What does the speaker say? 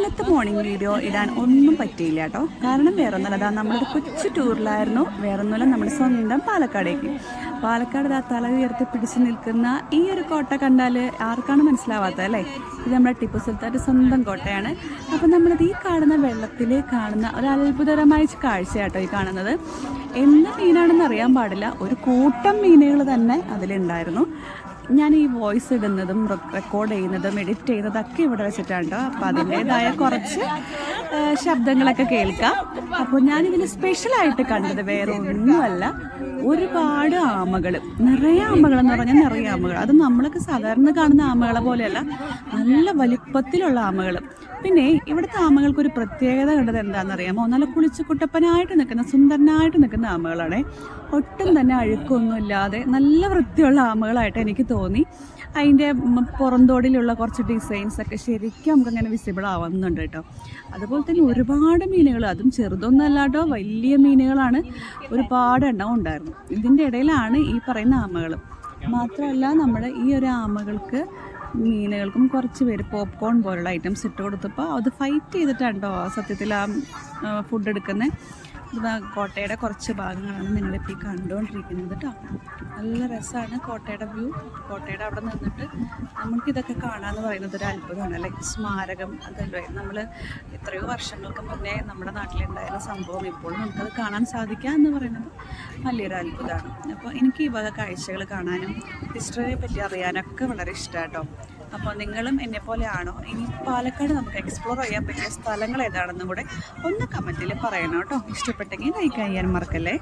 ഇന്നത്തെ morning video ഇടാൻ ഒന്നും പറ്റിയില്ല കേട്ടോ. കാരണം വേറൊന്നുമല്ല, നമ്മളൊരു കൊച്ചു ടൂറിലായിരുന്നു. വേറൊന്നുമല്ല, നമ്മുടെ സ്വന്തം പാലക്കാടേക്ക്. പാലക്കാട് തല ഉയർത്തി പിടിച്ചു നിൽക്കുന്ന ഈ ഒരു കോട്ട കണ്ടാൽ ആർക്കാണ് മനസ്സിലാവാത്തത് അല്ലേ? ഇത് നമ്മുടെ ടിപ്പു സുൽത്താൻ്റെ സ്വന്തം കോട്ടയാണ്. അപ്പം നമ്മളിത് ഈ കാണുന്ന വെള്ളത്തിൽ കാണുന്ന ഒരു അത്ഭുതകരമായ കാഴ്ചയാട്ടോ ഈ കാണുന്നത്. എന്ത് മീനാണെന്ന് അറിയാൻ പാടില്ല, ഒരു കൂട്ടം മീനുകൾ തന്നെ അതിലുണ്ടായിരുന്നു. ഞാൻ ഈ വോയിസ് ഇടുന്നതും റെക്കോർഡ് ചെയ്യുന്നതും എഡിറ്റ് ചെയ്യുന്നതൊക്കെ ഇവിടെ വെച്ചിട്ടാണ് കേട്ടോ. അപ്പോൾ അതിൻ്റേതായ കുറച്ച് ശബ്ദങ്ങളൊക്കെ കേൾക്കാം. അപ്പോൾ ഞാനിതിൽ സ്പെഷ്യലായിട്ട് കണ്ടത് വേറെ ഒന്നുമല്ല, ഒരുപാട് ആമകൾ, നിറയെ ആമകളെന്ന് പറഞ്ഞാൽ നിറയെ ആമകൾ. അത് നമ്മളൊക്കെ സാധാരണ കാണുന്ന ആമകളെ പോലെയല്ല, നല്ല വലിപ്പത്തിലുള്ള ആമകൾ. പിന്നെ ഇവിടുത്തെ ആമകൾക്കൊരു പ്രത്യേകത കണ്ടത് എന്താണെന്നറിയാമോ? നല്ല കുളിച്ച് കുട്ടപ്പനായിട്ട് നിൽക്കുന്ന, സുന്ദരനായിട്ട് നിൽക്കുന്ന ആമകളാണ്. ഒട്ടും തന്നെ അഴുക്കൊന്നുമില്ലാതെ നല്ല വൃത്തിയുള്ള ആമകളായിട്ട് എനിക്ക് തോന്നി. അതിൻ്റെ പുറന്തോടിലുള്ള കുറച്ച് ഡിസൈൻസൊക്കെ ശരിക്കും നമുക്കങ്ങനെ വിസിബിൾ ആവുന്നുണ്ട് കേട്ടോ. അതുപോലെ തന്നെ ഒരുപാട് മീനുകൾ, അതും ചെറുതൊന്നും അല്ലാട്ടോ, വലിയ മീനുകളാണ്, ഒരുപാട് എണ്ണം ഉണ്ടായിരുന്നു. ഇതിൻ്റെ ഇടയിലാണ് ഈ പറയുന്ന ആമകൾ. മാത്രമല്ല നമ്മുടെ ഈ ഒരു ആമകൾക്ക് മീനുകൾക്കും കുറച്ച് പേര് പോപ്കോൺ പോലുള്ള ഐറ്റംസ് ഇട്ട് കൊടുത്തപ്പോൾ അത് ഫൈറ്റ് ചെയ്തിട്ടുണ്ടോ സത്യത്തിൽ ആ ഫുഡ് എടുക്കുന്നത്. കോട്ടയുടെ കുറച്ച് ഭാഗങ്ങളാണ് നിങ്ങളിപ്പോൾ ഈ കണ്ടുകൊണ്ടിരിക്കുന്നത് കേട്ടോ. നല്ല രസമാണ് കോട്ടയുടെ വ്യൂ. കോട്ടയുടെ അവിടെ നിന്നിട്ട് നമുക്കിതൊക്കെ കാണാമെന്ന് പറയുന്നത് ഒരു അത്ഭുതമാണ് അല്ലേ? സ്മാരകം അതല്ലേ, നമ്മൾ എത്രയോ വർഷങ്ങൾക്ക് മുന്നേ നമ്മുടെ നാട്ടിലുണ്ടായിരുന്ന സംഭവം ഇപ്പോൾ നമുക്കത് കാണാൻ സാധിക്കുക എന്ന് പറയുന്നത് വലിയൊരു അത്ഭുതമാണ്. അപ്പോൾ എനിക്ക് ഈ വക കാഴ്ചകൾ കാണാനും ഹിസ്റ്ററിയെ പറ്റി അറിയാനൊക്കെ വളരെ ഇഷ്ടമാണ് കേട്ടോ. അപ്പോൾ നിങ്ങളും എന്നെപ്പോലെയാണോ? ഇനി പാലക്കാട് നമുക്ക് എക്സ്പ്ലോർ ചെയ്യാൻ പറ്റിയ സ്ഥലങ്ങൾ ഏതാണെന്നും കൂടെ ഒന്ന് കമൻറ്റിൽ പറയണം കേട്ടോ. ഇഷ്ടപ്പെട്ടെങ്കിൽ ലൈക്ക് ചെയ്യാൻ മറക്കല്ലേ.